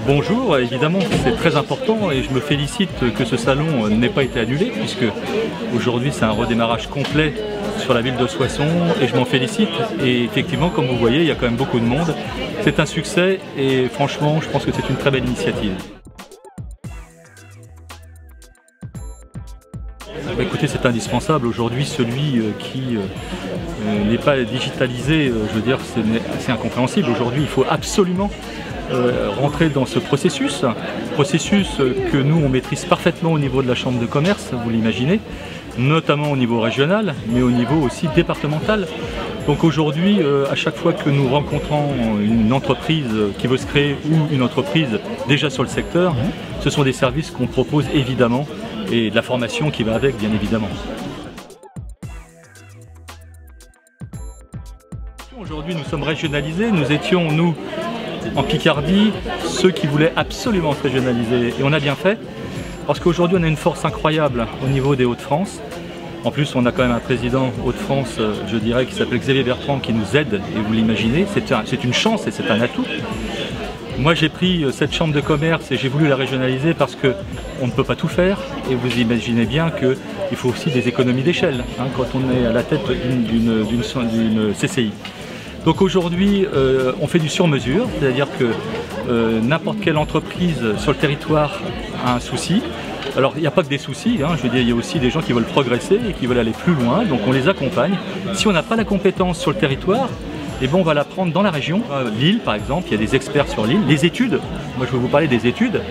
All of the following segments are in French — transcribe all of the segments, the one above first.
Bonjour, évidemment c'est très important et je me félicite que ce salon n'ait pas été annulé puisque aujourd'hui c'est un redémarrage complet sur la ville de Soissons et je m'en félicite et effectivement comme vous voyez il y a quand même beaucoup de monde. C'est un succès et franchement je pense que c'est une très belle initiative. Écoutez, c'est indispensable aujourd'hui, celui qui n'est pas digitalisé, je veux dire c'est incompréhensible. Aujourd'hui il faut absolument rentrer dans ce processus que nous on maîtrise parfaitement au niveau de la chambre de commerce, vous l'imaginez, notamment au niveau régional, mais au niveau aussi départemental. Donc aujourd'hui, à chaque fois que nous rencontrons une entreprise qui veut se créer ou une entreprise déjà sur le secteur, ce sont des services qu'on propose évidemment et de la formation qui va avec bien évidemment. Aujourd'hui nous sommes régionalisés, nous étions nous en Picardie, ceux qui voulaient absolument se régionaliser. Et on a bien fait, parce qu'aujourd'hui on a une force incroyable au niveau des Hauts-de-France. En plus on a quand même un président Hauts-de-France, je dirais, qui s'appelle Xavier Bertrand, qui nous aide, et vous l'imaginez, c'est une chance et c'est un atout. Moi j'ai pris cette chambre de commerce et j'ai voulu la régionaliser parce qu'on ne peut pas tout faire, et vous imaginez bien qu'il faut aussi des économies d'échelle quand on est à la tête d'une CCI. Donc aujourd'hui, on fait du sur-mesure, c'est-à-dire que n'importe quelle entreprise sur le territoire a un souci. Alors il n'y a pas que des soucis, je veux dire, il y a aussi des gens qui veulent progresser et qui veulent aller plus loin, donc on les accompagne. Si on n'a pas la compétence sur le territoire, eh ben on va la prendre dans la région. Lille par exemple, il y a des experts sur Lille. Les études, moi je vais vous parler des études.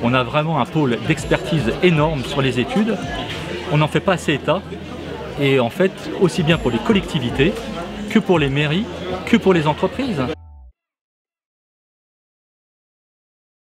On a vraiment un pôle d'expertise énorme sur les études. On n'en fait pas assez état. Et en fait, aussi bien pour les collectivités, que pour les mairies, que pour les entreprises.